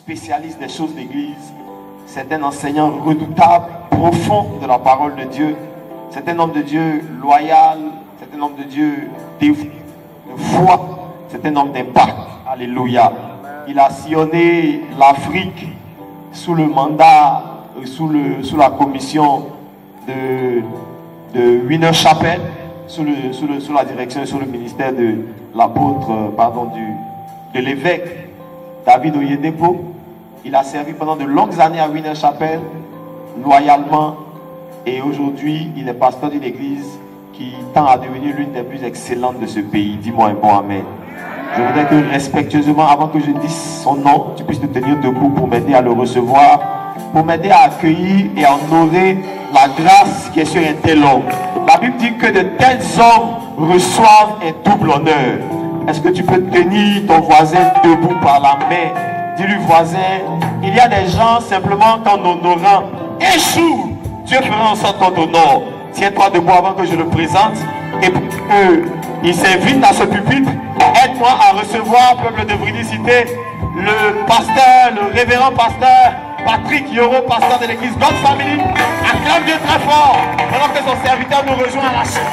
spécialiste des choses d'église. C'est un enseignant redoutable, profond de la parole de Dieu. C'est un homme de Dieu loyal. C'est un homme de Dieu dévoué, de foi. C'est un homme d'impact. Alléluia. Il a sillonné l'Afrique sous le mandat, sous la commission de Winner Chapel, sous la direction et sous le ministère de l'apôtre, de l'évêque David Oyedepo. Il a servi pendant de longues années à Winner Chapel, loyalement, et aujourd'hui, il est pasteur d'une église qui tend à devenir l'une des plus excellentes de ce pays. Dis-moi un bon amen. Je voudrais que respectueusement, avant que je dise son nom, tu puisses te tenir debout pour m'aider à le recevoir, pour m'aider à accueillir et à honorer la grâce qui est sur un tel homme. La Bible dit que de tels hommes reçoivent un double honneur. Est-ce que tu peux tenir ton voisin debout par la main? Dis-lui, voisin, il y a des gens simplement qu'en honorant un jour, Dieu fera en sorte qu'on t'honore. Tiens-toi debout avant que je le présente. Et pour qu'il s'invite à ce pupitre, aide-moi à recevoir, peuple de Bridicité, le pasteur, le révérend pasteur Patrick Yoro, pasteur de l'église God Family. Acclame Dieu très fort pendant que son serviteur nous rejoint à la chaîne.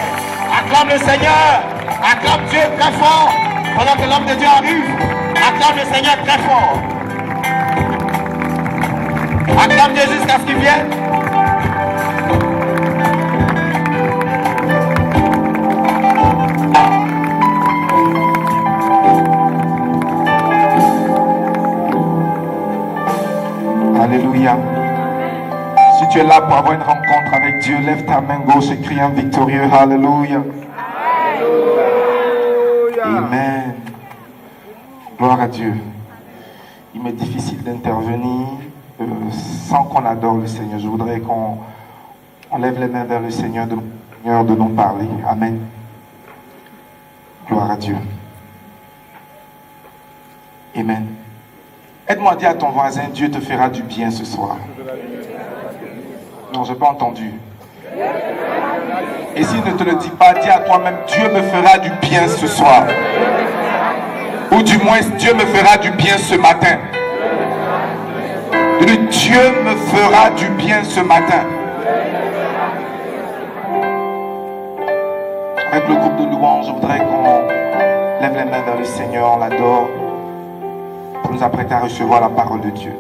Acclame le Seigneur. Acclame Dieu très fort pendant que l'homme de Dieu arrive. Acclame le Seigneur très fort. Acclame Dieu jusqu'à ce qu'il vienne. Alléluia. Si tu es là pour avoir une rencontre avec Dieu, lève ta main gauche et crie un victorieux. Alléluia. Amen. Gloire à Dieu. Il m'est difficile d'intervenir sans qu'on adore le Seigneur. Je voudrais qu'on lève les mains vers le Seigneur, de nous parler. Amen. Gloire à Dieu. Amen. Aide-moi à dire à ton voisin, Dieu te fera du bien ce soir. Non, je n'ai pas entendu. Et s'il ne te le dit pas, dis à toi-même, Dieu me fera du bien ce soir. Ou du moins, Dieu me fera du bien ce matin. Dieu me fera du bien ce matin. Avec le groupe de louanges, je voudrais qu'on lève les mains vers le Seigneur, on l'adore, pour nous apprêter à recevoir la parole de Dieu.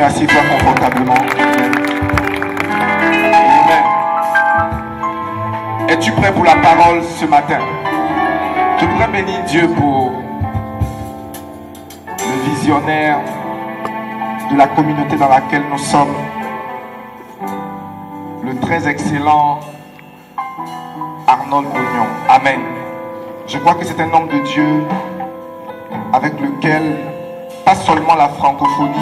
Mais assieds-toi confortablement. Amen. Es-tu prêt pour la parole ce matin? Je voudrais bénir Dieu pour le visionnaire de la communauté dans laquelle nous sommes, le très excellent Arnold Bognon. Amen. Je crois que c'est un homme de Dieu avec lequel, pas seulement la francophonie,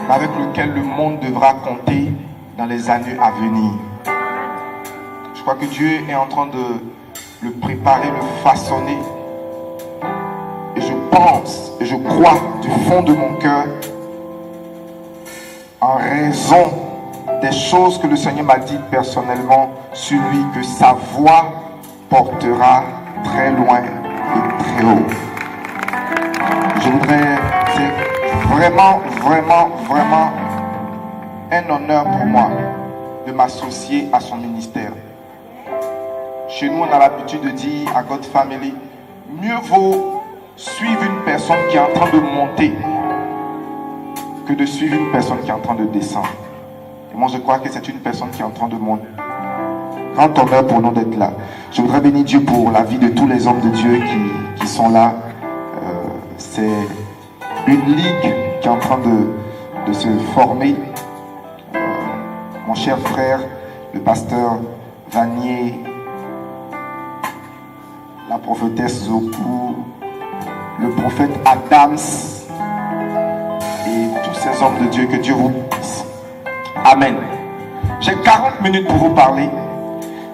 mais avec lequel le monde devra compter dans les années à venir. Je crois que Dieu est en train de le préparer, le façonner. Et je pense et je crois du fond de mon cœur, en raison des choses que le Seigneur m'a dites personnellement sur lui, que sa voix portera très loin et très haut. Je voudrais, c'est vraiment un honneur pour moi de m'associer à son ministère. Chez nous, on a l'habitude de dire à God Family, mieux vaut suivre une personne qui est en train de monter que de suivre une personne qui est en train de descendre. Et moi, je crois que c'est une personne qui est en train de monter. Grand honneur pour nous d'être là. Je voudrais bénir Dieu pour la vie de tous les hommes de Dieu qui sont là. C'est une ligue qui est en train de se former. Mon cher frère, le pasteur Vanier, la prophétesse Zoku, le prophète Adams et tous ces hommes de Dieu, que Dieu vous bénisse. Amen. J'ai 40 minutes pour vous parler,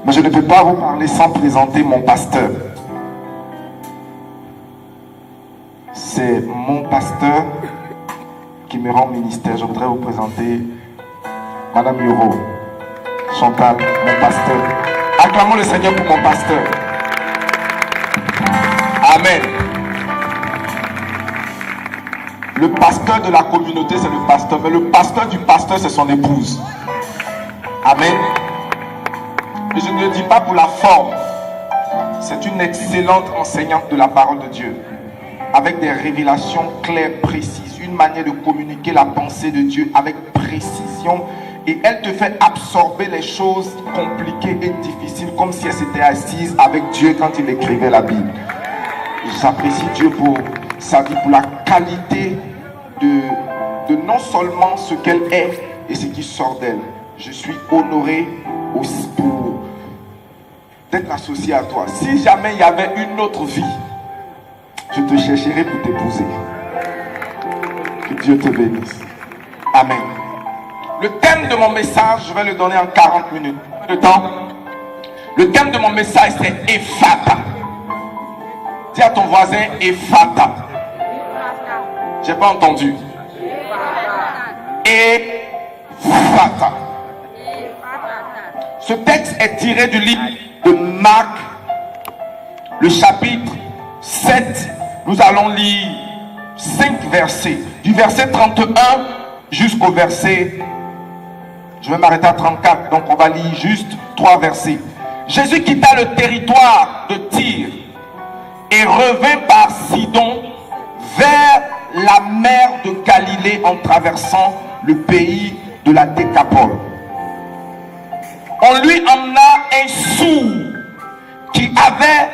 mais je ne peux pas vous parler sans présenter mon pasteur. C'est mon pasteur qui me rend ministère. Je voudrais vous présenter Madame Yoro, Chantal, mon pasteur. Acclamons le Seigneur pour mon pasteur. Amen. Le pasteur de la communauté, c'est le pasteur, mais le pasteur du pasteur, c'est son épouse. Amen. Et je ne le dis pas pour la forme. C'est une excellente enseignante de la parole de Dieu, avec des révélations claires, précises, une manière de communiquer la pensée de Dieu avec précision, et elle te fait absorber les choses compliquées et difficiles comme si elle s'était assise avec Dieu quand il écrivait la Bible. J'apprécie Dieu pour sa vie, pour la qualité de non seulement ce qu'elle est et ce qui sort d'elle. Je suis honoré aussi pour d'être associé à toi. Si jamais il y avait une autre vie, je te chercherai pour t'épouser. Que Dieu te bénisse. Amen. Le thème de mon message, je vais le donner en 40 minutes. Le temps. Le thème de mon message, c'est Ephata. Dis à ton voisin Ephata. J'ai pas entendu. Ephata. Ce texte est tiré du livre de Marc, le chapitre 7. Nous allons lire 5 versets. Du verset 31 jusqu'au verset, je vais m'arrêter à 34, donc on va lire juste 3 versets. Jésus quitta le territoire de Tyr et revint par Sidon vers la mer de Galilée en traversant le pays de la Décapole. On lui emmena un sourd qui avait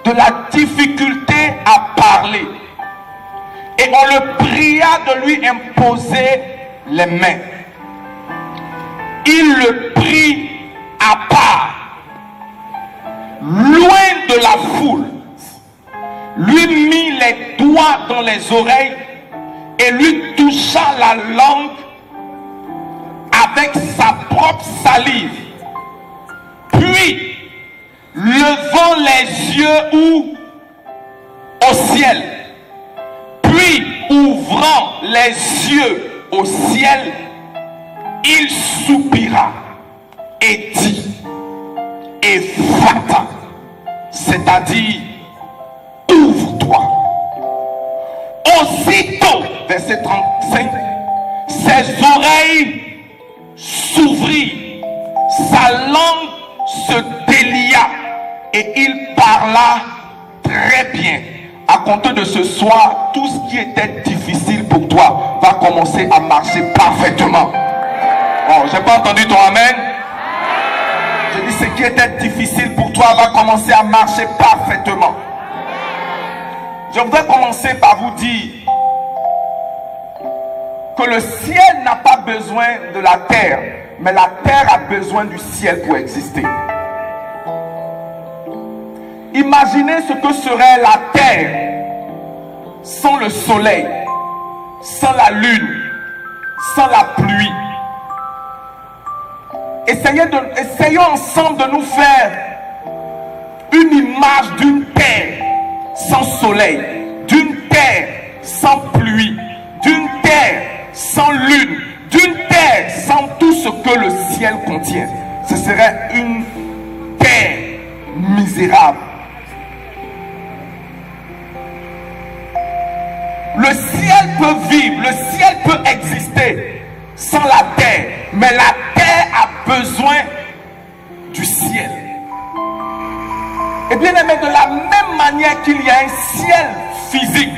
de la difficulté à parler et on le pria de lui imposer les mains. Il le prit à part, loin de la foule, lui mit les doigts dans les oreilles et lui toucha la langue avec sa propre salive. Puis, levant les yeux au ciel, puis ouvrant les yeux au ciel, il soupira et dit Ephata, c'est-à-dire ouvre-toi. Aussitôt, verset 35, ses oreilles s'ouvrirent, sa langue se délia et il parla très bien. À compter de ce soir, tout ce qui était difficile pour pour toi va commencer à marcher parfaitement. Oh, j'ai pas entendu ton amen. Je dis, ce qui était difficile pour toi va commencer à marcher parfaitement. Je voudrais commencer par vous dire que le ciel n'a pas besoin de la terre, mais la terre a besoin du ciel pour exister. Imaginez ce que serait la terre sans le soleil, sans la lune, sans la pluie. Essayons ensemble de nous faire une image d'une terre sans soleil, d'une terre sans pluie, d'une terre sans lune, d'une terre sans tout ce que le ciel contient. Ce serait une terre misérable. Le ciel peut vivre, le ciel peut exister sans la terre, mais la terre a besoin du ciel. Et bien aimé, de la même manière qu'il y a un ciel physique,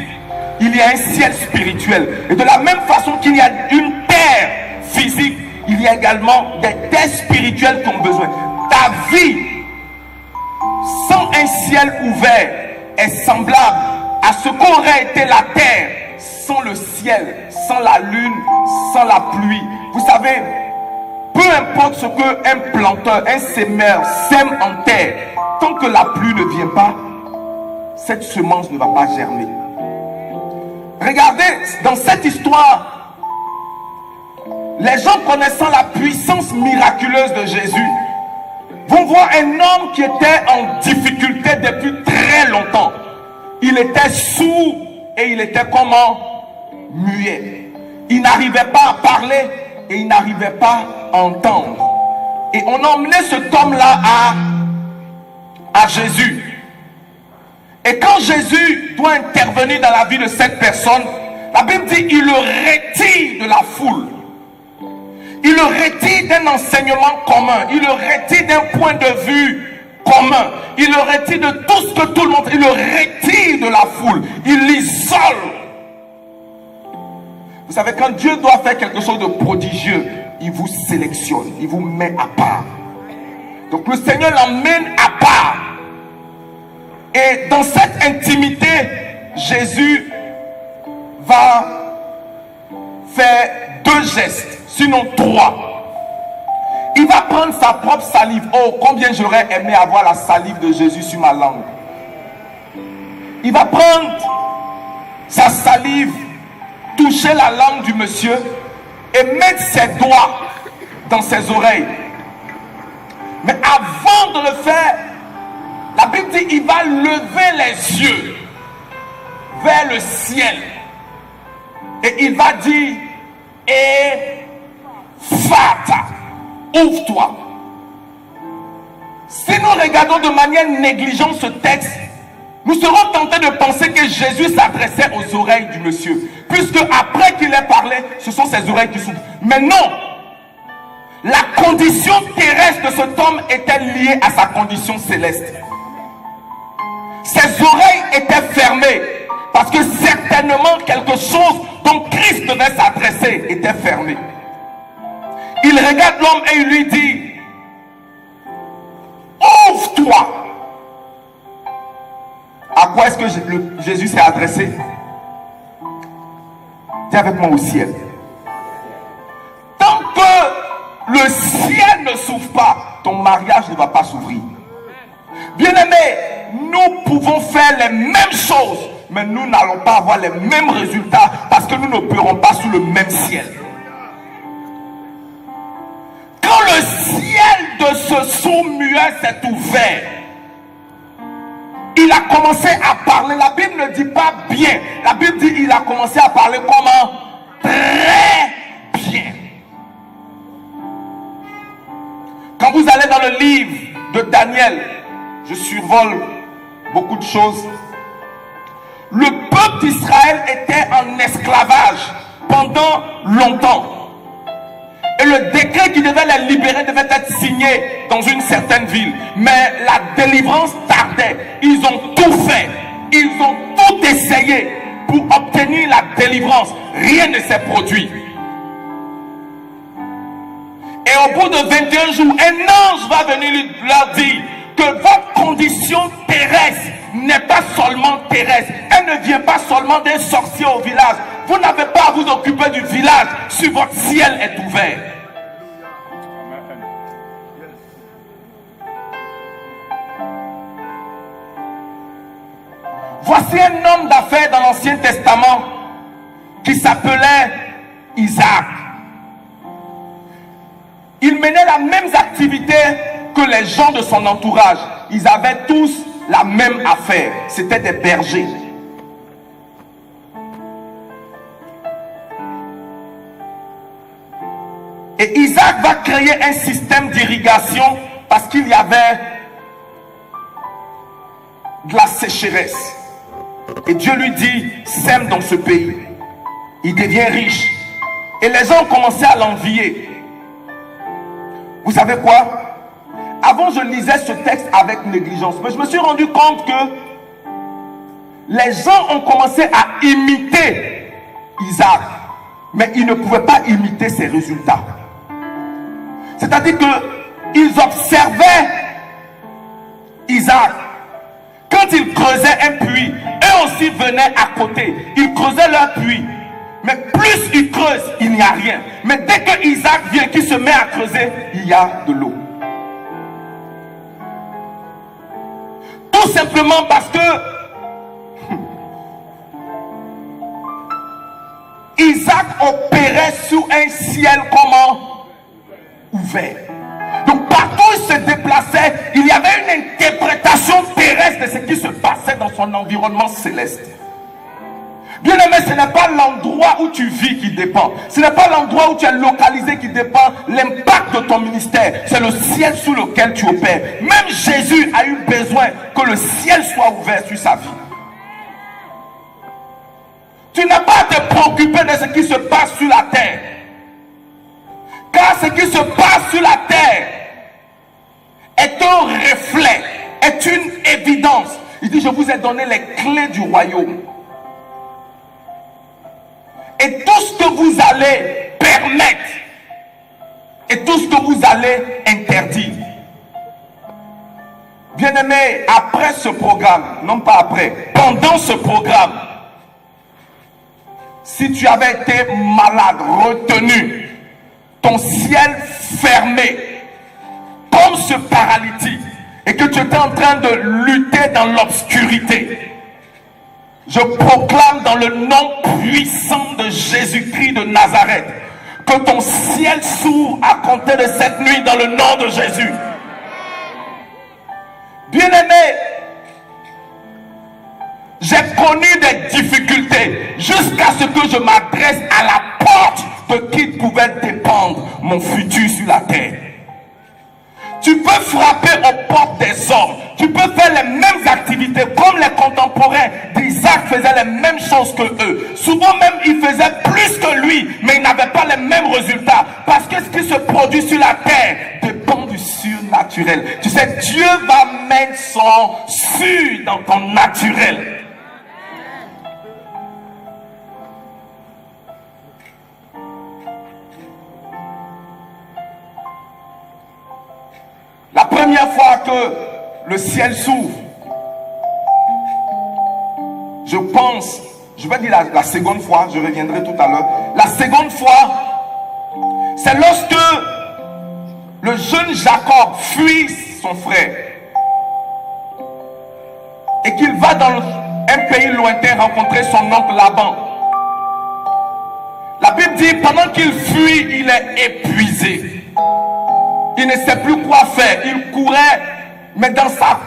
il y a un ciel spirituel. Et de la même façon qu'il y a une terre physique, il y a également des terres spirituelles qui ont besoin. Ta vie sans un ciel ouvert est semblable à ce qu'aurait été la terre sans le ciel, sans la lune, sans la pluie. Vous savez, peu importe ce qu'un planteur, un sémeur sème en terre, tant que la pluie ne vient pas, cette semence ne va pas germer. Regardez, dans cette histoire, les gens connaissant la puissance miraculeuse de Jésus vont voir un homme qui était en difficulté depuis très longtemps. Il était sourd et il était comment? Muet. Il n'arrivait pas à parler et il n'arrivait pas à entendre. Et on a emmené cet homme-là à Jésus. Et quand Jésus doit intervenir dans la vie de cette personne, la Bible dit il le retire de la foule. Il le retire d'un enseignement commun. Il le retire d'un point de vue commun. Il le retire de tout ce que tout le monde... Il le retire de la foule. Il l'isole. Vous savez, quand Dieu doit faire quelque chose de prodigieux, il vous sélectionne. Il vous met à part. Donc le Seigneur l'emmène à part. Et dans cette intimité, Jésus va faire 2 gestes, sinon 3. Il va prendre sa propre salive. Oh, combien j'aurais aimé avoir la salive de Jésus sur ma langue. Il va prendre sa salive, toucher la langue du monsieur et mettre ses doigts dans ses oreilles. Mais avant de le faire, la Bible dit il va lever les yeux vers le ciel et il va dire Fata, ouvre-toi. Si nous regardons de manière négligente ce texte, nous serons tentés de penser que Jésus s'adressait aux oreilles du monsieur, puisque après qu'il ait parlé, ce sont ses oreilles qui s'ouvrent. Mais non, la condition terrestre de cet homme était liée à sa condition céleste. Ses oreilles étaient fermées parce que certainement quelque chose dont Christ devait s'adresser était fermé. Il regarde l'homme et il lui dit ouvre-toi. À quoi est-ce que Jésus s'est adressé? Dis avec moi au ciel. Tant que le ciel ne s'ouvre pas, ton mariage ne va pas s'ouvrir. Bien-aimés, nous pouvons faire les mêmes choses, mais nous n'allons pas avoir les mêmes résultats parce que nous ne pourrons pas sous le même ciel. Quand le ciel de ce sourd muet s'est ouvert, il a commencé à parler. La Bible ne dit pas bien. La Bible dit il a commencé à parler comment? Très bien. Quand vous allez dans le livre de Daniel, je survole beaucoup de choses. Le peuple d'Israël était en esclavage pendant longtemps. Et le décret qui devait les libérer devait être signé dans une certaine ville. Mais la délivrance tardait. Ils ont tout fait. Ils ont tout essayé. pour obtenir la délivrance. Rien ne s'est produit. Et au bout de 21 jours, un ange va venir leur dire que votre condition terrestre n'est pas seulement terrestre. Elle ne vient pas seulement d'un sorcier au village. Vous n'avez pas à vous occuper du village si votre ciel est ouvert. Voici un homme d'affaires dans l'Ancien Testament qui s'appelait Isaac. Il menait la même activité que les gens de son entourage. Ils avaient tous la même affaire. C'était des bergers. Et Isaac va créer un système d'irrigation parce qu'il y avait de la sécheresse. Et Dieu lui dit, sème dans ce pays. Il devient riche. Et les gens ont commencé à l'envier. Vous savez quoi? Avant, je lisais ce texte avec négligence. Mais je me suis rendu compte que les gens ont commencé à imiter Isaac. Mais ils ne pouvaient pas imiter ses résultats. C'est-à-dire qu'ils observaient Isaac. Quand il creusait un puits, eux aussi venaient à côté. Ils creusaient leur puits. Mais plus ils creusent, il n'y a rien. Mais dès que Isaac vient, qu'il se met à creuser, il y a de l'eau. Tout simplement parce que Isaac opérait sous un ciel comment? Ouvert. Donc partout où il se déplaçait, il y avait une interprétation terrestre de ce qui se passait dans son environnement céleste. Bien aimé, ce n'est pas l'endroit où tu vis qui dépend. Ce n'est pas l'endroit où tu es localisé qui dépend l'impact de ton ministère. C'est le ciel sous lequel tu opères. Même Jésus a eu besoin que le ciel soit ouvert sur sa vie. Tu n'as pas à te préoccuper de ce qui se passe sur la terre. Car ce qui se passe sur la terre est un reflet, est une évidence. Il dit, je vous ai donné les clés du royaume. Et tout ce que vous allez permettre, et tout ce que vous allez interdire. Bien-aimé, après ce programme, non pas après, pendant ce programme, si tu avais été malade, retenu, ton ciel fermé, comme ce paralytique, et que tu étais en train de lutter dans l'obscurité, je proclame dans le nom puissant de Jésus-Christ de Nazareth que ton ciel s'ouvre à compter de cette nuit dans le nom de Jésus. Bien-aimé, j'ai connu des difficultés jusqu'à ce que je m'adresse à la porte de qui pouvait dépendre mon futur sur la terre. Tu peux frapper aux portes des hommes. Tu peux faire les mêmes activités comme les contemporains d'Isaac faisaient les mêmes choses que eux. Souvent même, ils faisaient plus que lui, mais ils n'avaient pas les mêmes résultats. Parce que ce qui se produit sur la terre dépend du surnaturel. Tu sais, Dieu va mettre son sur dans ton naturel. La première fois que le ciel s'ouvre, je pense, je vais dire la seconde fois, je reviendrai tout à l'heure. La seconde fois, c'est lorsque le jeune Jacob fuit son frère et qu'il va dans un pays lointain rencontrer son oncle Laban. La Bible dit, pendant qu'il fuit, il est épuisé. Il ne sait plus quoi faire. Il courait, mais dans sa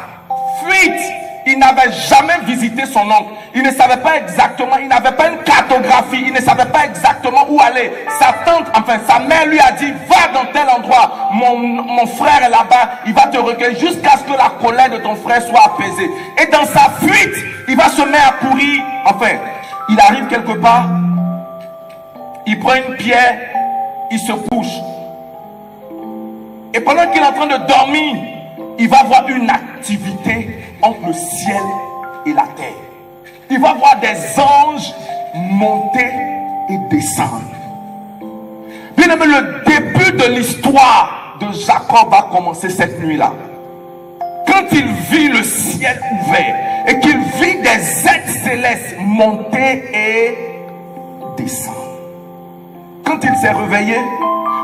fuite, il n'avait jamais visité son oncle. Il ne savait pas exactement, il n'avait pas une cartographie, il ne savait pas exactement où aller. Sa tante, enfin sa mère lui a dit, va dans tel endroit, mon frère est là-bas, il va te recueillir jusqu'à ce que la colère de ton frère soit apaisée. Et dans sa fuite, il va se mettre à courir. Enfin, il arrive quelque part, il prend une pierre, il se couche. Et pendant qu'il est en train de dormir, il va voir une activité entre le ciel et la terre. Il va voir des anges monter et descendre. Bien aimé, le début de l'histoire de Jacob va commencer cette nuit-là. Quand il vit le ciel ouvert et qu'il vit des êtres célestes monter et descendre. Quand il s'est réveillé,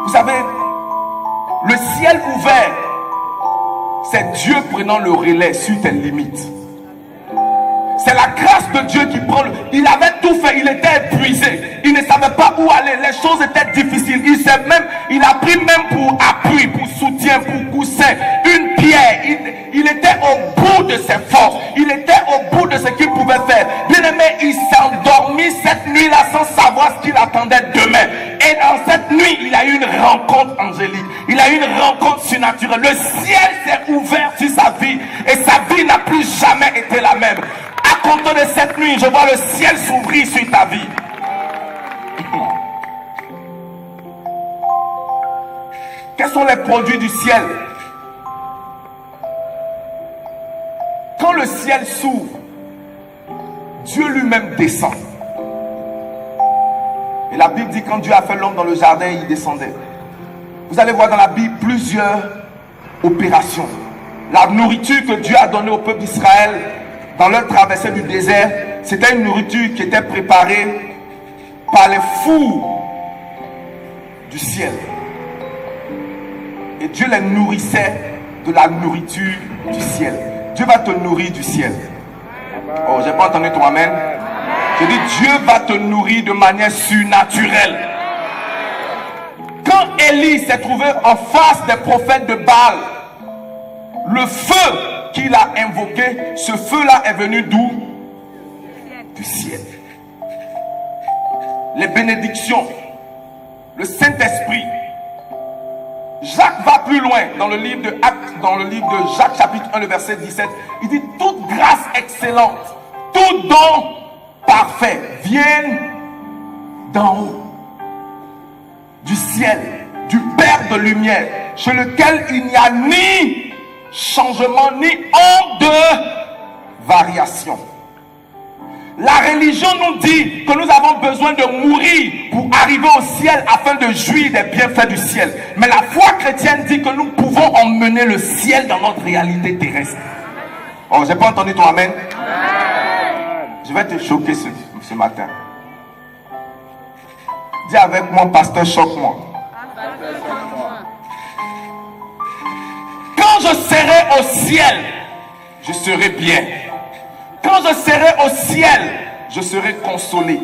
vous savez, le ciel ouvert, c'est Dieu prenant le relais sur tes limites. C'est la grâce de Dieu qui prend le... Il avait tout fait, il était épuisé. Il ne savait pas où aller, les choses étaient difficiles. Il a pris même pour appui, pour soutien, pour coussin, une pierre. Il était au bout de ses forces. Il était au bout de ce qu'il pouvait faire. Bien aimé, il s'est endormi cette nuit-là sans savoir ce qu'il attendait demain. Et dans cette nuit, il a eu une rencontre angélique. Il a eu une rencontre surnaturelle. Le ciel s'est ouvert sur sa vie. Et sa vie n'a plus jamais été la même. À compter de cette nuit, je vois le ciel s'ouvrir sur ta vie. Quels sont les produits du ciel? Quand le ciel s'ouvre, Dieu lui-même descend. Et la Bible dit quand Dieu a fait l'homme dans le jardin, il descendait. Vous allez voir dans la Bible plusieurs opérations. La nourriture que Dieu a donnée au peuple d'Israël dans leur traversée du désert, c'était une nourriture qui était préparée par les fours du ciel. Et Dieu les nourrissait de la nourriture du ciel. Dieu va te nourrir du ciel. Oh, j'ai pas entendu ton amen. Je dis Dieu va te nourrir de manière surnaturelle. Quand Élie s'est trouvé en face des prophètes de Baal, le feu qu'il a invoqué, ce feu-là est venu d'où? Du ciel. Les bénédictions, le Saint-Esprit. Jacques va plus loin dans le livre de Actes, dans le livre de Jacques chapitre 1, le verset 17. Il dit toute grâce excellente, tout don parfait viennent d'en haut, du ciel, du Père de lumière, chez lequel il n'y a ni changement ni honte de variation. La religion nous dit que nous avons besoin de mourir pour arriver au ciel afin de jouir des bienfaits du ciel. Mais la foi chrétienne dit que nous pouvons emmener le ciel dans notre réalité terrestre. Oh, j'ai pas entendu ton amen. Je vais te choquer ce matin. Dis avec moi, pasteur, choque-moi. Quand je serai au ciel, je serai bien. Quand je serai au ciel, je serai consolé.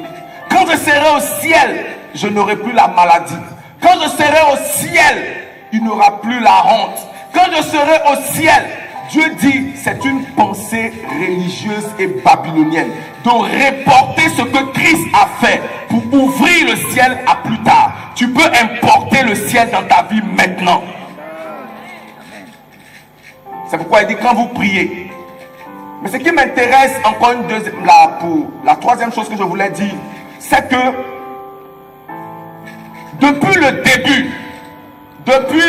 Quand je serai au ciel, je n'aurai plus la maladie. Quand je serai au ciel, il n'y aura plus la honte. Quand je serai au ciel, Dieu dit, c'est une pensée religieuse et babylonienne de reporter ce que Christ a fait pour ouvrir le ciel à plus tard. Tu peux importer le ciel dans ta vie maintenant. C'est pourquoi il dit quand vous priez. Mais ce qui m'intéresse encore pour la troisième chose que je voulais dire, c'est que depuis le début, depuis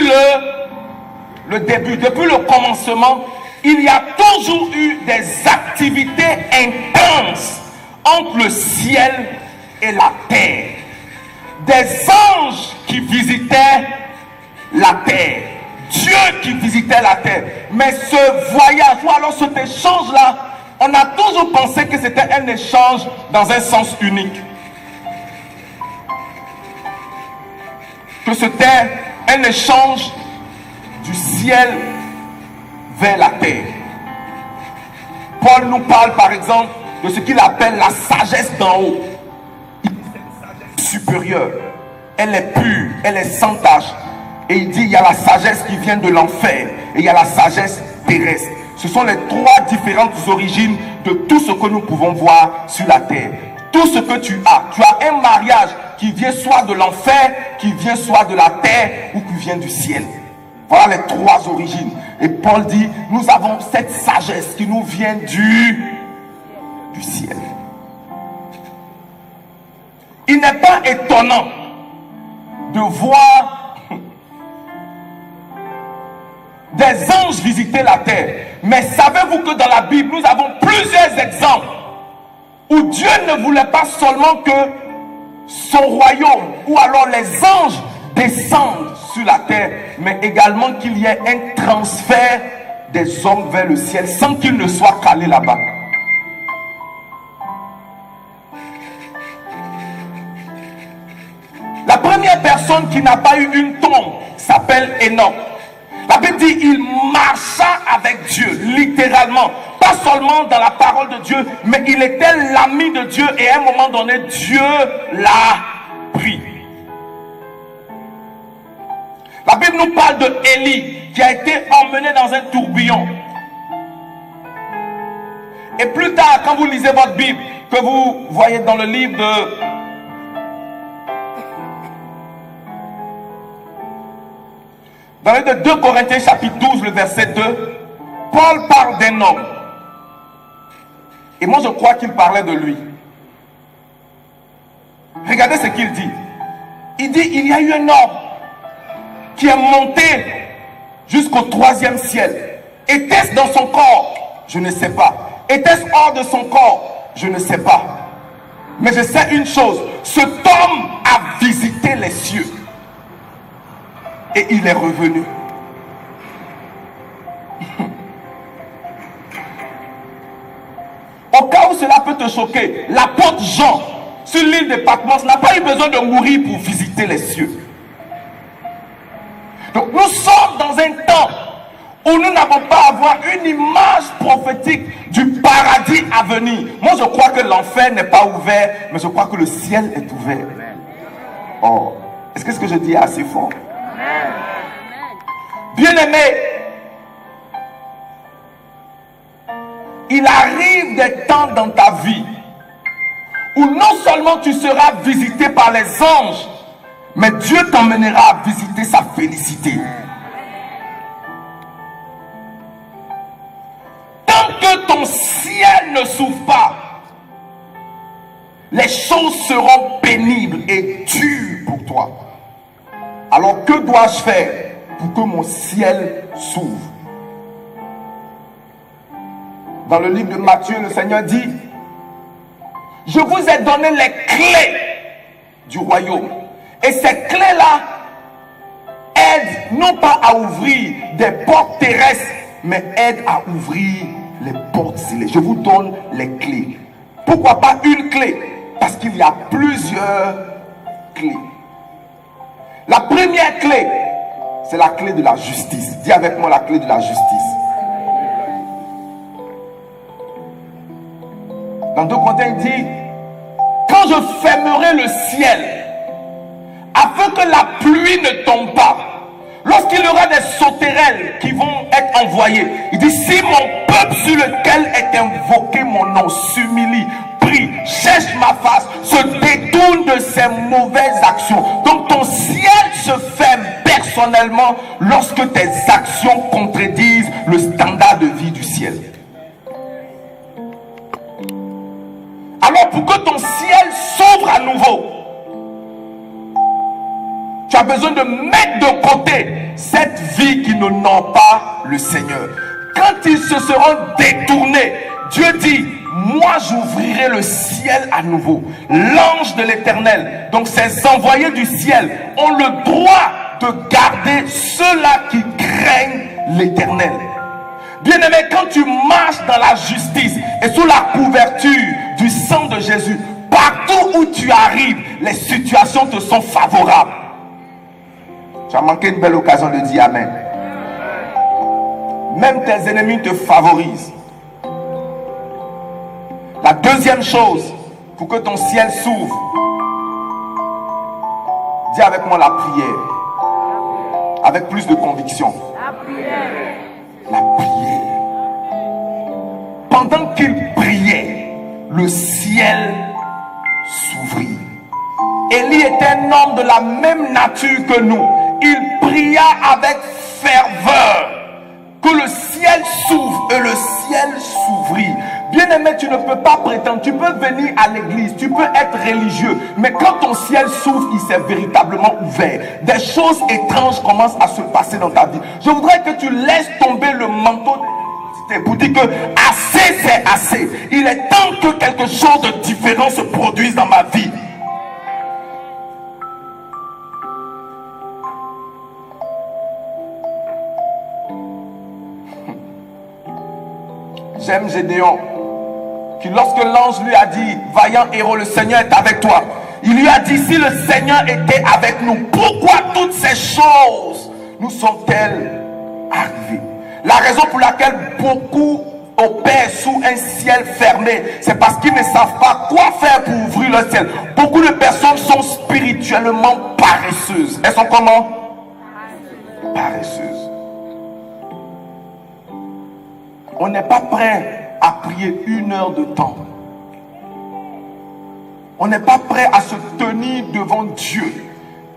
le commencement, il y a toujours eu des activités intenses entre le ciel et la terre. Des anges qui visitaient la terre. Dieu qui visitait la terre. Mais ce voyage, ou alors cet échange-là, on a toujours pensé que c'était un échange dans un sens unique. Que c'était un échange du ciel vers la terre. Paul nous parle par exemple de ce qu'il appelle la sagesse d'en haut. C'est une sagesse supérieure. Elle est pure, elle est sans tache. Et il dit il y a la sagesse qui vient de l'enfer et il y a la sagesse terrestre. Ce sont les trois différentes origines de tout ce que nous pouvons voir sur la terre. Tout ce que tu as un mariage qui vient soit de l'enfer, qui vient soit de la terre ou qui vient du ciel. Voilà les trois origines. Et Paul dit, nous avons cette sagesse qui nous vient du ciel. Il n'est pas étonnant de voir des anges visiter la terre. Mais savez-vous que dans la Bible, nous avons plusieurs exemples où Dieu ne voulait pas seulement que son royaume ou alors les anges descendent sur la terre, mais également qu'il y ait un transfert des hommes vers le ciel sans qu'ils ne soient calés là-bas. La première personne qui n'a pas eu une tombe s'appelle Enoch. La Bible dit il marcha avec Dieu, littéralement. Pas seulement dans la parole de Dieu, mais il était l'ami de Dieu et à un moment donné, Dieu l'a pris. La Bible nous parle de Élie qui a été emmené dans un tourbillon. Et plus tard, quand vous lisez votre Bible, que vous voyez dans le livre de... Dans le livre de 2 Corinthiens chapitre 12, le verset 2, Paul parle d'un homme. Et moi je crois qu'il parlait de lui. Regardez ce qu'il dit. Il dit, il y a eu un homme qui est monté jusqu'au 3e ciel. Était-ce dans son corps? Je ne sais pas. Était-ce hors de son corps? Je ne sais pas. Mais je sais une chose, cet homme a visité les cieux. Et il est revenu. Au cas où cela peut te choquer, l'apôtre Jean, sur l'île de Patmos, n'a pas eu besoin de mourir pour visiter les cieux. Donc nous sommes dans un temps où nous n'avons pas à avoir une image prophétique du paradis à venir. Moi je crois que l'enfer n'est pas ouvert, mais je crois que le ciel est ouvert. Oh, est-ce que ce que je dis est assez fort? Bien-aimé, il arrive des temps dans ta vie où non seulement tu seras visité par les anges, mais Dieu t'emmènera à visiter sa félicité. Tant que ton ciel ne s'ouvre pas, les choses seront pénibles et dures pour toi. Alors que dois-je faire pour que mon ciel s'ouvre? Dans le livre de Matthieu, le Seigneur dit, je vous ai donné les clés du royaume. Et ces clés-là aident non pas à ouvrir des portes terrestres, mais aident à ouvrir les portes célestes. Je vous donne les clés. Pourquoi pas une clé? Parce qu'il y a plusieurs clés. La première clé, c'est la clé de la justice. Dis avec moi la clé de la justice. Dans 2 Corinthiens, il dit, quand je fermerai le ciel, afin que la pluie ne tombe pas, lorsqu'il y aura des sauterelles qui vont être envoyées, il dit, si mon peuple sur lequel est invoqué mon nom s'humilie, prie, cherche ma face, se détourne de ses mauvaises actions. Donc ton ciel se ferme personnellement lorsque tes actions contredisent le standard de vie du ciel. Alors pour que ton ciel s'ouvre à nouveau, tu as besoin de mettre de côté cette vie qui n'honore pas le Seigneur. Quand ils se seront détournés, Dieu dit, moi j'ouvrirai le ciel à nouveau. L'ange de l'Éternel, donc ces envoyés du ciel, ont le droit de garder ceux-là qui craignent l'Éternel. Bien-aimé, quand tu marches dans la justice et sous la couverture du sang de Jésus, partout où tu arrives, les situations te sont favorables. Tu as manqué une belle occasion de dire Amen. Même tes ennemis te favorisent. La deuxième chose, pour que ton ciel s'ouvre, dis avec moi la prière. Avec plus de conviction. La prière. La prière. Pendant qu'il priait, le ciel s'ouvrit. Élie était un homme de la même nature que nous. Il pria avec ferveur que le ciel s'ouvre et le ciel s'ouvrit. Bien-aimé, tu ne peux pas prétendre, tu peux venir à l'église, tu peux être religieux, mais quand ton ciel s'ouvre, il s'est véritablement ouvert. Des choses étranges commencent à se passer dans ta vie. Je voudrais que tu laisses tomber le manteau. pour dire que assez c'est assez. Il est temps que quelque chose de différent se produise dans ma vie. J'aime Gédéon, qui lorsque l'ange lui a dit, vaillant héros, le Seigneur est avec toi, il lui a dit, si le Seigneur était avec nous, pourquoi toutes ces choses nous sont-elles arrivées? La raison pour laquelle beaucoup opèrent sous un ciel fermé, c'est parce qu'ils ne savent pas quoi faire pour ouvrir le ciel. Beaucoup de personnes sont spirituellement paresseuses. Elles sont comment? Paresseuses. On n'est pas prêt à prier 1 heure de temps. On n'est pas prêt à se tenir devant Dieu.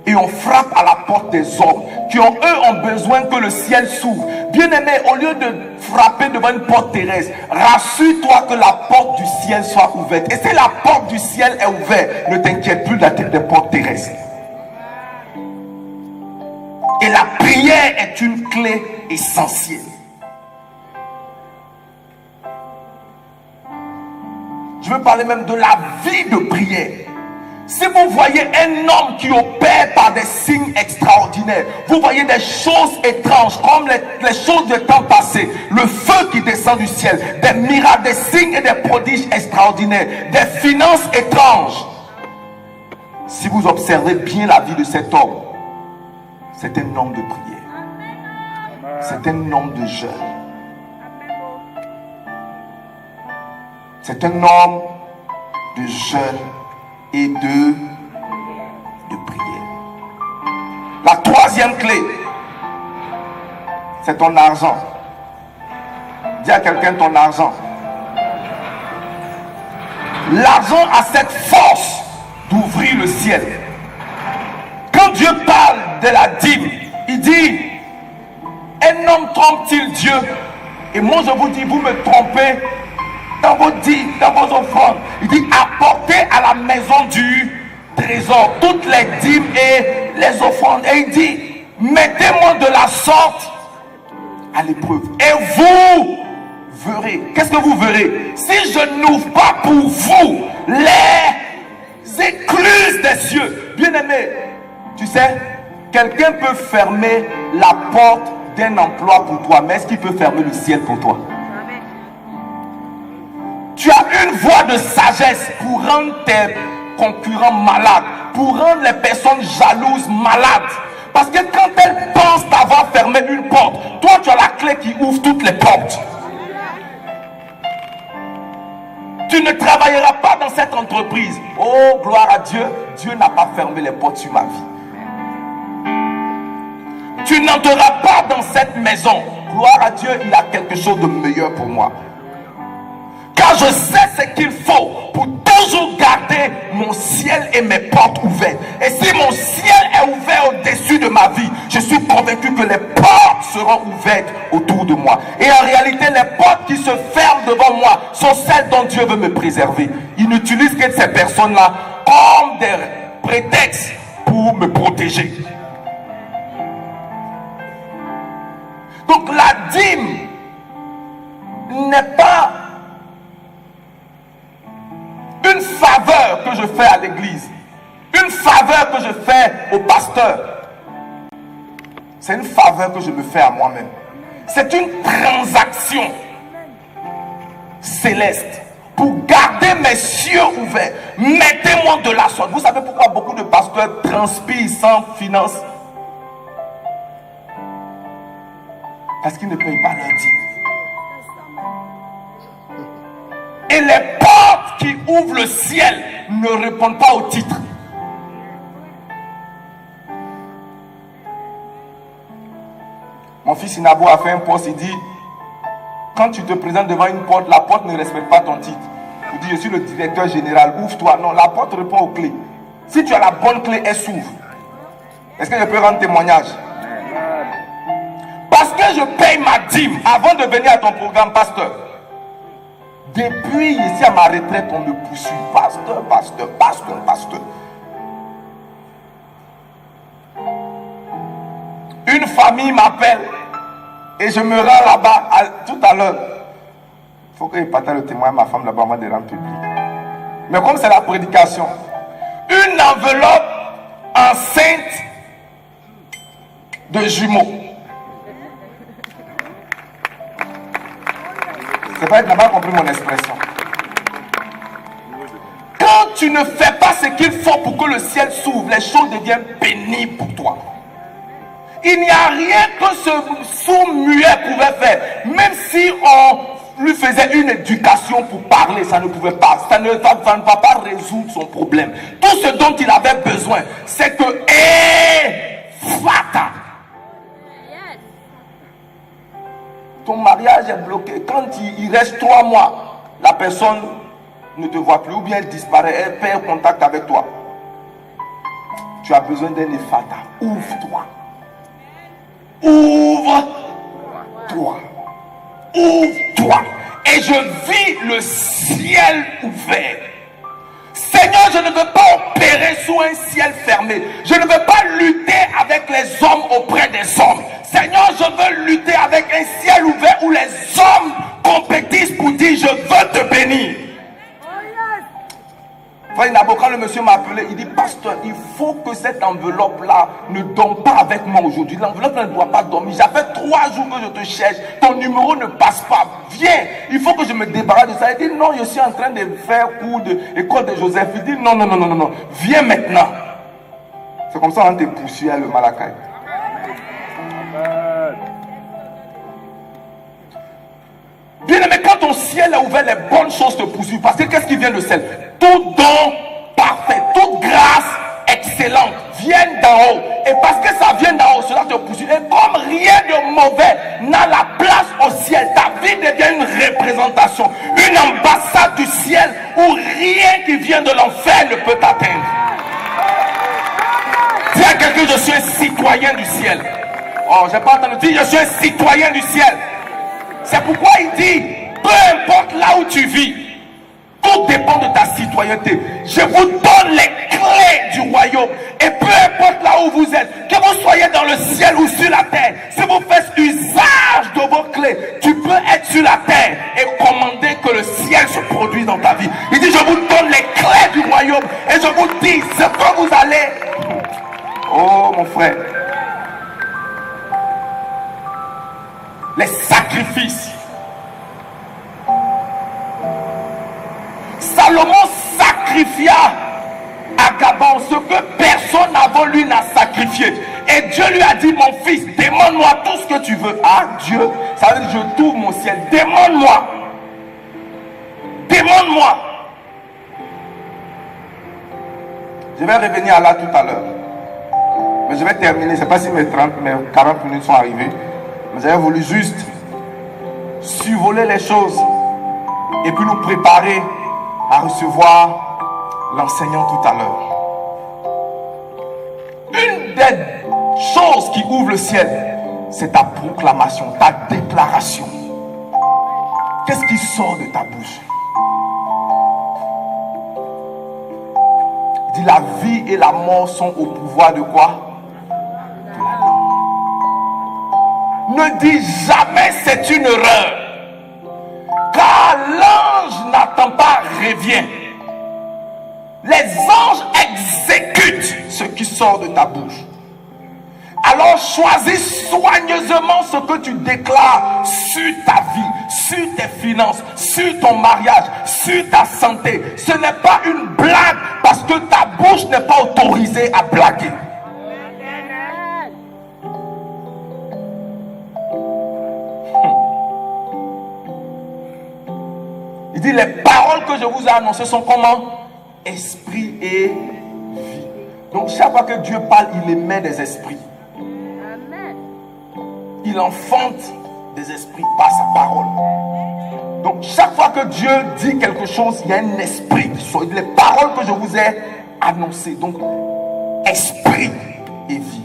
Et on frappe à la porte des hommes qui ont besoin que le ciel s'ouvre. Bien-aimé, au lieu de frapper devant une porte terrestre, rassure-toi que la porte du ciel soit ouverte. Et si la porte du ciel est ouverte, ne t'inquiète plus des portes terrestres. Et la prière est une clé essentielle. Je veux parler même de la vie de prière. Si vous voyez un homme qui opère par des signes extraordinaires, vous voyez des choses étranges comme les choses du temps passé, le feu qui descend du ciel, des miracles, des signes et des prodiges extraordinaires, des finances étranges. Si vous observez bien la vie de cet homme, c'est un homme de prière. C'est un homme de jeûne. C'est un homme de jeûne et de prière. La troisième clé, c'est ton argent. Dis à quelqu'un ton argent. L'argent a cette force d'ouvrir le ciel. Quand Dieu parle de la dîme, il dit, un homme trompe-t-il Dieu? Et moi je vous dis, vous me trompez dans vos dîmes, dans vos offrandes. Il dit, apportez à la maison du trésor toutes les dîmes et les offrandes. Et il dit, mettez-moi de la sorte à l'épreuve. Et vous verrez. Qu'est-ce que vous verrez? Si je n'ouvre pas pour vous les écluses des cieux. Bien-aimé, tu sais, quelqu'un peut fermer la porte d'un emploi pour toi, mais est-ce qu'il peut fermer le ciel pour toi? Tu as une voie de sagesse pour rendre tes concurrents malades, pour rendre les personnes jalouses malades. Parce que quand elles pensent d'avoir fermé une porte, toi tu as la clé qui ouvre toutes les portes. Tu ne travailleras pas dans cette entreprise. Oh, gloire à Dieu, Dieu n'a pas fermé les portes sur ma vie. Tu n'entreras pas dans cette maison. Gloire à Dieu, il a quelque chose de meilleur pour moi. Car je sais ce qu'il faut pour toujours garder mon ciel et mes portes ouvertes. Et si mon ciel est ouvert au-dessus de ma vie, je suis convaincu que les portes seront ouvertes autour de moi. Et en réalité, les portes qui se ferment devant moi sont celles dont Dieu veut me préserver. Il n'utilise que ces personnes-là comme des prétextes pour me protéger. Donc la dîme n'est pas une faveur que je fais à l'église, une faveur que je fais au pasteur. C'est une faveur que je me fais à moi-même. C'est une transaction céleste pour garder mes cieux ouverts. Mettez-moi de la sorte. Vous savez pourquoi beaucoup de pasteurs transpirent sans finance? Parce qu'ils ne payent pas leur dîme. Et les portes qui ouvrent le ciel ne répondent pas au titre. Mon fils Inabo a fait un post, il dit, quand tu te présentes devant une porte, la porte ne respecte pas ton titre. Il dit, je suis le directeur général, ouvre-toi. Non, la porte répond aux clés. Si tu as la bonne clé, elle s'ouvre. Est-ce que je peux rendre témoignage? Parce que je paye ma dîme avant de venir à ton programme, pasteur. Depuis ici à ma retraite, on me poursuit. Pasteur, pasteur, pasteur, pasteur. Une famille m'appelle et je me rends là-bas tout à l'heure. faut qu'il partage le témoin à ma femme là-bas, moi, de rendre public. Mais comme c'est la prédication, une enveloppe enceinte de jumeaux. C'est pas que tu n'as pas compris mon expression. Quand tu ne fais pas ce qu'il faut pour que le ciel s'ouvre, les choses deviennent pénibles pour toi. Il n'y a rien que ce sourd-muet pouvait faire. Même si on lui faisait une éducation pour parler, ça ne pouvait pas. Ça ne va pas résoudre son problème. Tout ce dont il avait besoin, c'est que Fata. Ton mariage est bloqué. Quand il reste 3 mois, la personne ne te voit plus ou bien elle disparaît, elle perd contact avec toi. Tu as besoin d'un Ephata. Ouvre-toi. Ouvre-toi. Ouvre-toi. Et je vis le ciel ouvert. Seigneur, je ne veux pas opérer sous un ciel fermé. Je ne veux pas lutter avec les hommes auprès des hommes. Seigneur, je veux lutter avec un ciel ouvert où les hommes compétissent pour dire je veux te bénir. Quand le monsieur m'a appelé, il dit pasteur, il faut que cette enveloppe-là ne dorme pas avec moi aujourd'hui. L'enveloppe ne doit pas dormir. Ça fait 3 jours que je te cherche. Ton numéro ne passe pas. Viens, il faut que je me débarrasse de ça. Il dit non, je suis en train de faire cours de l'école de Joseph. Il dit non. Viens maintenant. C'est comme ça qu'on te poursuit à le Malakai. Bien aimé, quand ton ciel est ouvert, les bonnes choses te poursuivent. Parce que qu'est-ce qui vient de ciel? Tout don parfait, toute grâce excellente viennent d'en haut. Et parce que ça vient d'en haut, cela te poursuit. Et comme rien de mauvais n'a la place au ciel, ta vie devient une représentation, une ambassade du ciel où rien qui vient de l'enfer ne peut t'atteindre. Dis à quelqu'un, je suis un citoyen du ciel. Oh, j'ai pas entendu dire, je suis un citoyen du ciel. C'est pourquoi il dit, peu importe là où tu vis, tout dépend de ta citoyenneté. Je vous donne les clés du royaume. Et peu importe là où vous êtes, que vous soyez dans le ciel ou sur la terre, si vous faites usage de vos clés, tu peux être sur la terre et commander que le ciel se produise dans ta vie. Il dit, je vous donne les clés du royaume. Et je vous dis, ce que vous allez... Oh mon frère. Les sacrifices. Salomon sacrifia à Gabon ce que personne avant lui n'a sacrifié. Et Dieu lui a dit, mon fils, demande-moi tout ce que tu veux. Ah Dieu, ça veut dire je t'ouvre mon ciel. Demande-moi. Demande-moi. Je vais revenir à là tout à l'heure. Mais je vais terminer. Je ne sais pas si mes 40 minutes sont arrivées. Mais j'avais voulu juste survoler les choses et puis nous préparer à recevoir l'enseignant tout à l'heure. Une des choses qui ouvre le ciel, c'est ta proclamation, ta déclaration. Qu'est-ce qui sort de ta bouche? Il dit la vie et la mort sont au pouvoir de quoi? Ne dis jamais c'est une erreur. Car l'ange n'attend pas, revient. Les anges exécutent ce qui sort de ta bouche. Alors choisis soigneusement ce que tu déclares sur ta vie, sur tes finances, sur ton mariage, sur ta santé. Ce n'est pas une blague parce que ta bouche n'est pas autorisée à blaguer. Il dit, les paroles que je vous ai annoncées sont comment? Esprit et vie. Donc chaque fois que Dieu parle, il émet des esprits. Il enfante des esprits par sa parole. Donc chaque fois que Dieu dit quelque chose, il y a un esprit. Les paroles que je vous ai annoncées. Donc esprit et vie.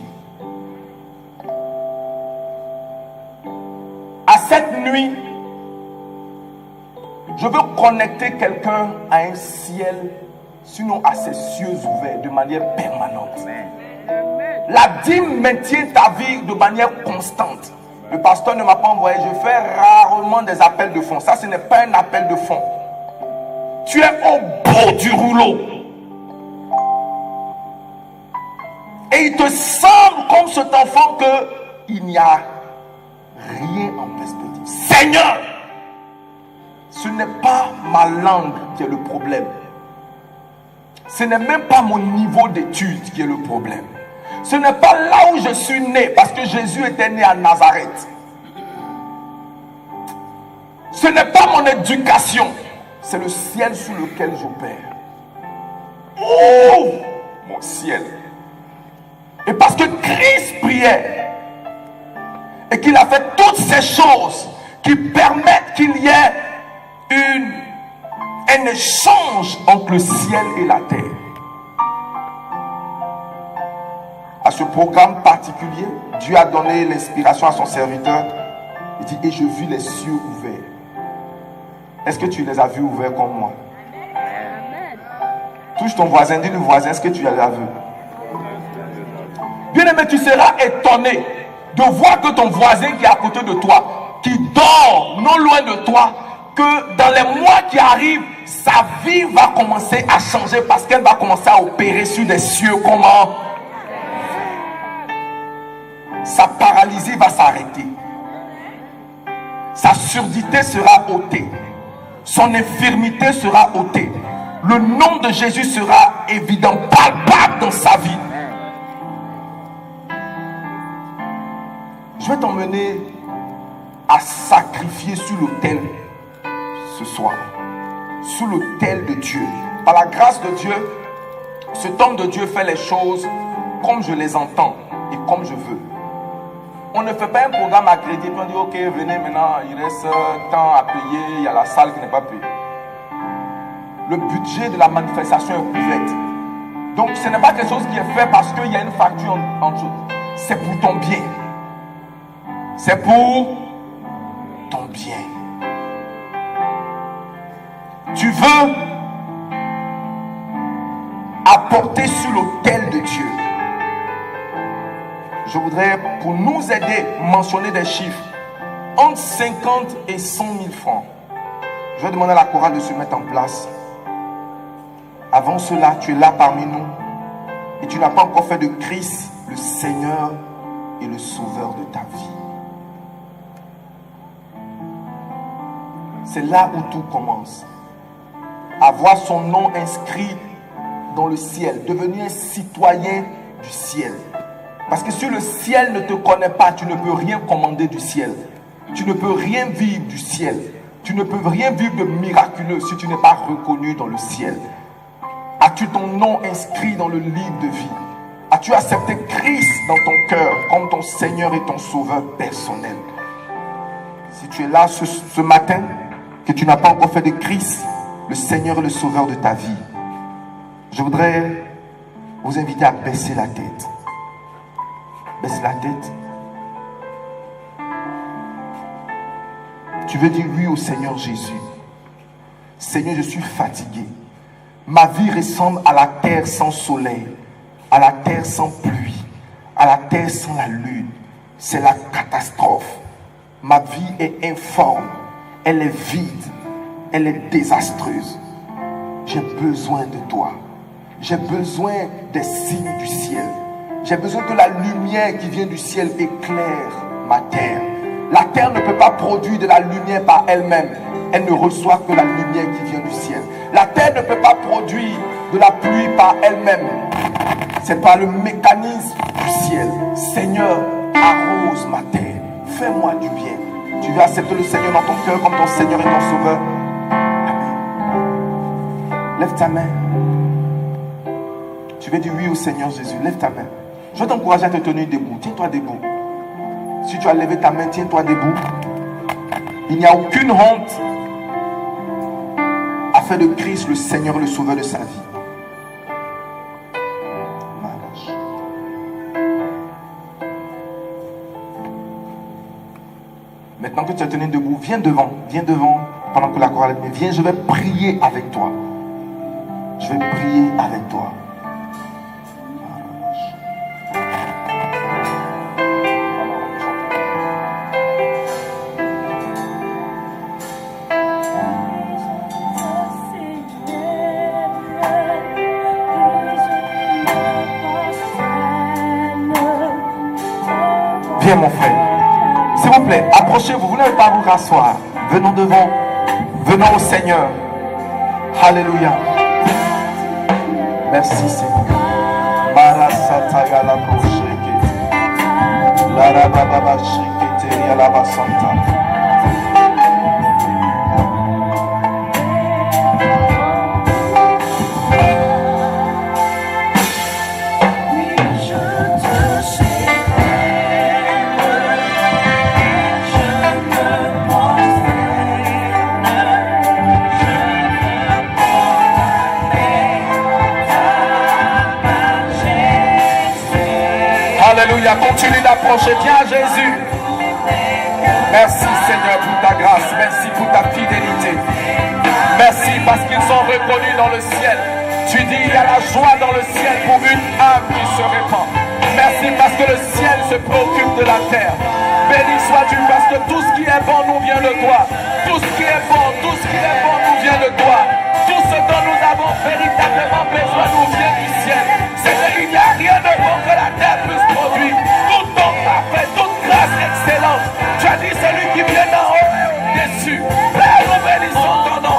À cette nuit, je veux connecter quelqu'un à un ciel, sinon à ses cieux ouverts de manière permanente. La dîme maintient ta vie de manière constante. Le pasteur ne m'a pas envoyé. Je fais rarement des appels de fonds. Ça, ce n'est pas un appel de fonds. Tu es au bout du rouleau. Et il te semble comme cet enfant qu'il n'y a rien en perspective. Seigneur, ce n'est pas ma langue qui est le problème. Ce n'est même pas mon niveau d'études qui est le problème. Ce n'est pas là où je suis né, parce que Jésus était né à Nazareth. Ce n'est pas mon éducation, c'est le ciel sous lequel j'opère. Oh, mon ciel. Et parce que Christ priait et qu'il a fait toutes ces choses qui permettent qu'il y ait un échange entre le ciel et la terre. À ce programme particulier, Dieu a donné l'inspiration à son serviteur. Il dit, et je vis les cieux ouverts. Est-ce que tu les as vus ouverts comme moi? Touche ton voisin, dis le voisin, est-ce que tu les as vus? Bien-aimé, tu seras étonné de voir que ton voisin qui est à côté de toi, qui dort non loin de toi, que dans les mois qui arrivent, sa vie va commencer à changer parce qu'elle va commencer à opérer sur des cieux. Comment? Sa paralysie va s'arrêter. Sa surdité sera ôtée. Son infirmité sera ôtée. Le nom de Jésus sera évident, palpable dans sa vie. Je vais t'emmener à sacrifier sur l'autel ce soir. Sous l'autel de Dieu. Par la grâce de Dieu, cet homme de Dieu fait les choses comme je les entends et comme je veux. On ne fait pas un programme à crédit, on dit ok, venez maintenant, il reste tant à payer, il y a la salle qui n'est pas payée. Le budget de la manifestation est couvert. Donc ce n'est pas quelque chose qui est fait parce qu'il y a une facture en dessous. C'est pour ton bien. C'est pour ton bien. Tu veux apporter sur l'autel de Dieu. Je voudrais, pour nous aider, mentionner des chiffres. Entre 50 et 100 000 francs. Je vais demander à la chorale de se mettre en place. Avant cela, tu es là parmi nous. Et tu n'as pas encore fait de Christ le Seigneur et le Sauveur de ta vie. C'est là où tout commence. Avoir son nom inscrit dans le ciel. Devenir un citoyen du ciel. Parce que si le ciel ne te connaît pas, tu ne peux rien commander du ciel. Tu ne peux rien vivre du ciel. Tu ne peux rien vivre de miraculeux si tu n'es pas reconnu dans le ciel. As-tu ton nom inscrit dans le livre de vie? As-tu accepté Christ dans ton cœur comme ton Seigneur et ton Sauveur personnel? Si tu es là ce matin, que tu n'as pas encore fait de Christ le Seigneur et le Sauveur de ta vie, je voudrais vous inviter à baisser la tête. Baisse la tête. Tu veux dire oui au Seigneur Jésus. Seigneur, je suis fatigué. Ma vie ressemble à la terre sans soleil, à la terre sans pluie, à la terre sans la lune. C'est la catastrophe. Ma vie est informe. Elle est vide. Elle est désastreuse. J'ai besoin de toi. J'ai besoin des signes du ciel. J'ai besoin que la lumière qui vient du ciel éclaire ma terre. La terre ne peut pas produire de la lumière par elle-même. Elle ne reçoit que la lumière qui vient du ciel. La terre ne peut pas produire de la pluie par elle-même. C'est par le mécanisme du ciel. Seigneur, arrose ma terre. Fais-moi du bien. Tu veux accepter le Seigneur dans ton cœur comme ton Seigneur et ton Sauveur? Amen. Lève ta main. Tu veux dire oui au Seigneur Jésus. Lève ta main. Je vais t'encourager à te tenir debout. Tiens-toi debout. Si tu as levé ta main, tiens-toi debout. Il n'y a aucune honte à faire de Christ le Seigneur, le Sauveur de sa vie. Maintenant que tu as tenu debout, viens devant pendant que la chorale est. Viens, je vais prier avec toi. Je vais prier avec toi. Viens mon frère. S'il vous plaît, approchez-vous. Vous n'avez pas à vous rasseoir. Venons devant. Venons au Seigneur. Alléluia. Merci Seigneur. Alléluia, continue d'approcher. Viens à Jésus. Merci Seigneur pour ta grâce. Merci pour ta fidélité. Merci parce qu'ils sont reconnus dans le ciel. Tu dis il y a la joie dans le ciel pour une âme qui se répand. Merci parce que le ciel se préoccupe de la terre. Béni sois-tu parce que tout ce qui est bon nous vient de toi. Tout ce qui est bon, tout ce qui est bon nous vient de toi. Tout ce dont nous avons véritablement besoin nous vient du ciel. Seigneur, il n'y a rien de bon que la terre puisse produire. Tout don parfait, toute grâce excellente. Tu as dit celui qui vient d'en haut est au-dessus. Père, nous bénissons ton nom.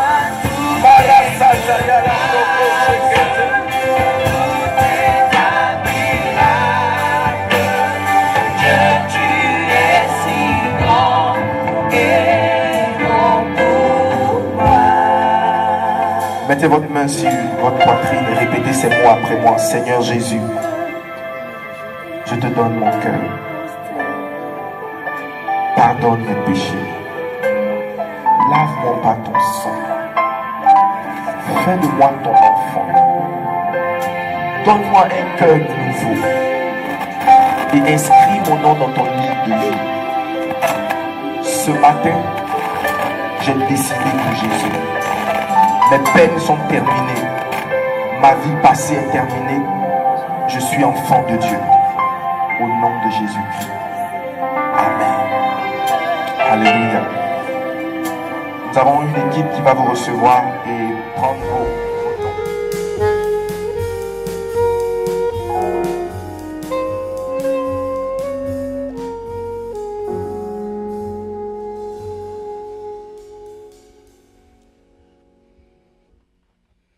Mettez votre main sur votre poitrine et répétez ces mots après moi. Seigneur Jésus, je te donne mon cœur. Pardonne mes péchés. Lave-moi par ton sang. Fais de moi ton enfant. Donne-moi un cœur nouveau. Et inscris mon nom dans ton livre de vie. Ce matin, j'ai décidé pour Jésus. Mes peines sont terminées. Ma vie passée est terminée. Je suis enfant de Dieu. Au nom de Jésus-Christ. Amen. Alléluia. Nous avons une équipe qui va vous recevoir et prendre vos